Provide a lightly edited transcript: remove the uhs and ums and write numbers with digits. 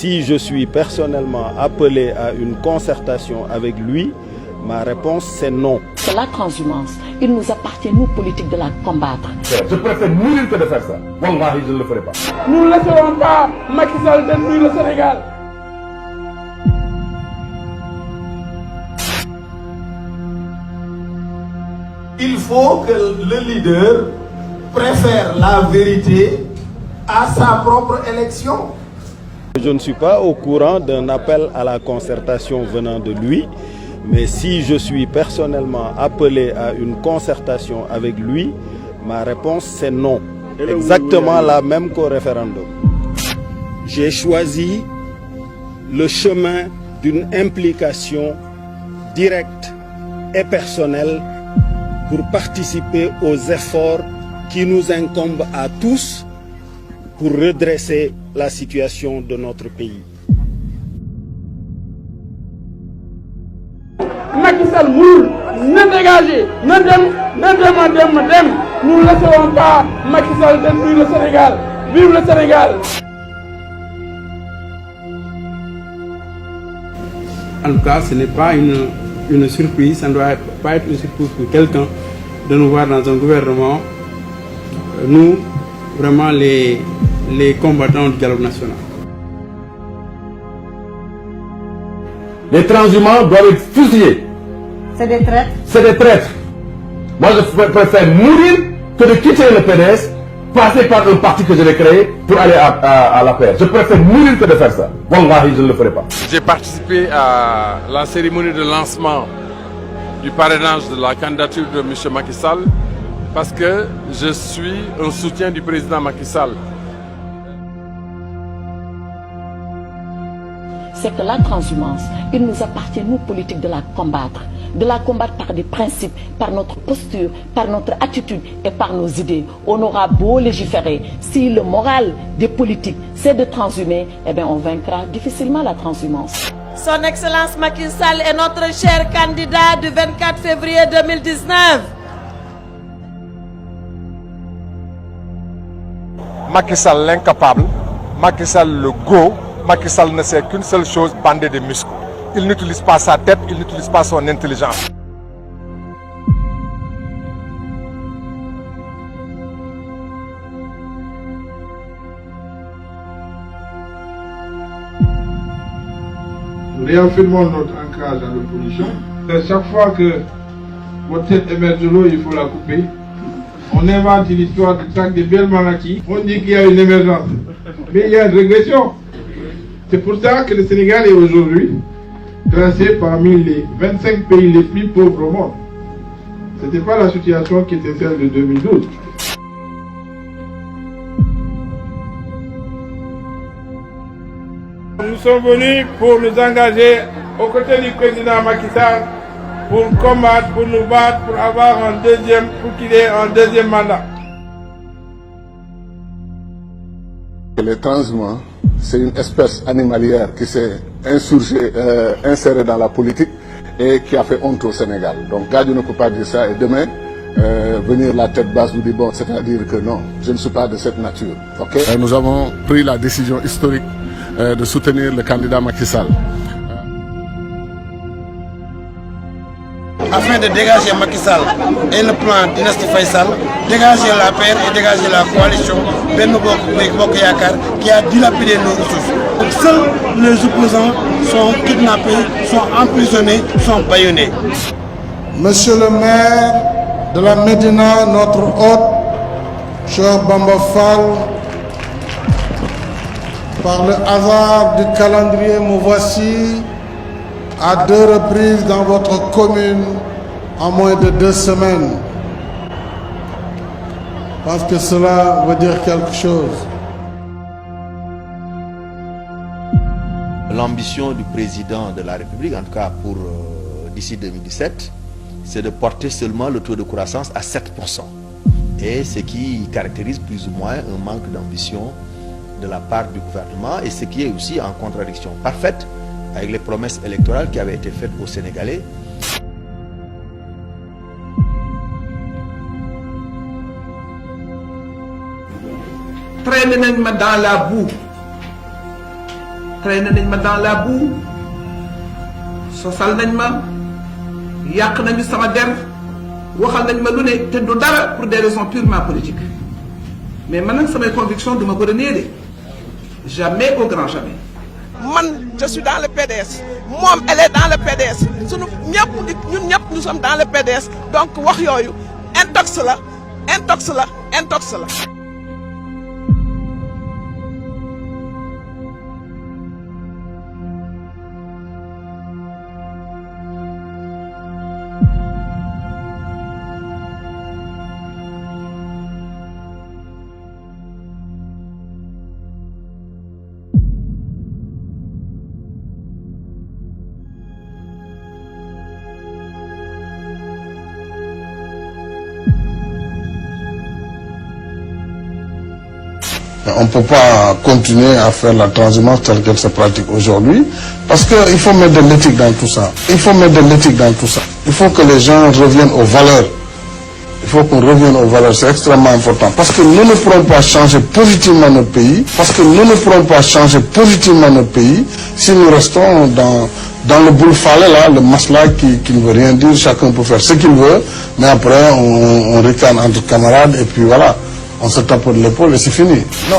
si je suis personnellement appelé à une concertation avec lui, ma réponse c'est non. C'est la transhumance. Il nous appartient, nous, politiques, de la combattre. Je préfère mourir que de faire ça. Wallahi, je ne le ferai pas. Nous ne laisserons pas Macky Sall détruire le Sénégal. Il faut que le leader préfère la vérité à sa propre élection. Je ne suis pas au courant d'un appel à la concertation venant de lui, mais si je suis personnellement appelé à une concertation avec lui, ma réponse c'est non. Exactement la même qu'au référendum. J'ai choisi le chemin d'une implication directe et personnelle pour participer aux efforts qui nous incombent à tous pour redresser la situation de notre pays. Macky Sall mourut, ne dégagez, ne dem. Nous ne laisserons pas Macky Sall détruire le Sénégal. Vive le Sénégal. En tout cas, ce n'est pas une surprise, ça ne doit pas être une surprise pour quelqu'un de nous voir dans un gouvernement, nous, vraiment les combattants du dialogue national. Les transhumants doivent être fusillés. C'est des traîtres. C'est des traîtres. Moi, je préfère mourir que de quitter le PDS, passer par un parti que je vais créer pour aller à la paix. Je préfère mourir que de faire ça. Wallahi, je ne le ferai pas. J'ai participé à la cérémonie de lancement du parrainage de la candidature de M. Macky Sall parce que je suis un soutien du président Macky Sall. C'est que la transhumance, il nous appartient, nous, politiques, de la combattre. De la combattre par des principes, par notre posture, par notre attitude et par nos idées. On aura beau légiférer, si le moral des politiques, c'est de transhumer, eh bien on vaincra difficilement la transhumance. Son Excellence Macky Sall est notre cher candidat du 24 février 2019. Macky Sall l'incapable, Macky Sall le go, Macky Sall ne sait qu'une seule chose, bander des muscles. Il n'utilise pas sa tête, il n'utilise pas son intelligence. Nous réaffirmons notre ancrage dans l'opposition. Chaque fois que votre tête émerge de l'eau, il faut la couper. On invente une histoire de traque de belles maladies. On dit qu'il y a une émergence. Mais il y a une régression. C'est pour ça que le Sénégal est aujourd'hui classé parmi les 25 pays les plus pauvres au monde. Ce n'était pas la situation qui était celle de 2012. Nous sommes venus pour nous engager aux côtés du président Macky Sall pour combattre, pour nous battre, pour avoir pour qu'il ait un deuxième mandat. Les transhumants, c'est une espèce animalière qui s'est insérée dans la politique et qui a fait honte au Sénégal. Donc Gadio ne peut pas dire ça et demain venir la tête basse nous dire bon, c'est-à-dire que non, je ne suis pas de cette nature. Okay? Nous avons pris la décision historique de soutenir le candidat Macky Sall. Afin de dégager Macky Sall et le plan Dynastie Faisal, dégager la paix et dégager la coalition Benno Bokk Yakaar qui a dilapidé nos ressources. Donc, seuls les opposants sont kidnappés, sont emprisonnés, sont bâillonnés. Monsieur le maire de la Médina, notre hôte, cher Bamba Fall, par le hasard du calendrier, me voici à 2 reprises dans votre commune en moins de 2 semaines. Je pense que cela veut dire quelque chose. L'ambition du président de la République, en tout cas pour d'ici 2017, c'est de porter seulement le taux de croissance à 7%. Et ce qui caractérise plus ou moins un manque d'ambition de la part du gouvernement et ce qui est aussi en contradiction parfaite avec les promesses électorales qui avaient été faites aux Sénégalais. Traîner dans la boue. traîné nañ ma dans la boue sosal nañ ma yàq nañu sama der waxal nañ ma lu ne te du dara pour des raisons purement politiques mais man nag samay conviction duma ko renier de jamais au grand jamais. man je suis dans le PDS moom elle est dans le PDS sunu ñun ñëpp nous sommes dans le PDS donc wax yooyu intox la. On ne peut pas continuer à faire la transhumance telle qu'elle se pratique aujourd'hui parce qu'il faut mettre de l'éthique dans tout ça. Il faut que les gens reviennent aux valeurs. Il faut qu'on revienne aux valeurs, c'est extrêmement important. Parce que nous ne pourrons pas changer positivement notre pays. Si nous restons dans le boule-falé là, le masla qui ne veut rien dire, chacun peut faire ce qu'il veut, mais après on ricane entre camarades et puis voilà. On se tape de l'épaule et c'est fini. Non.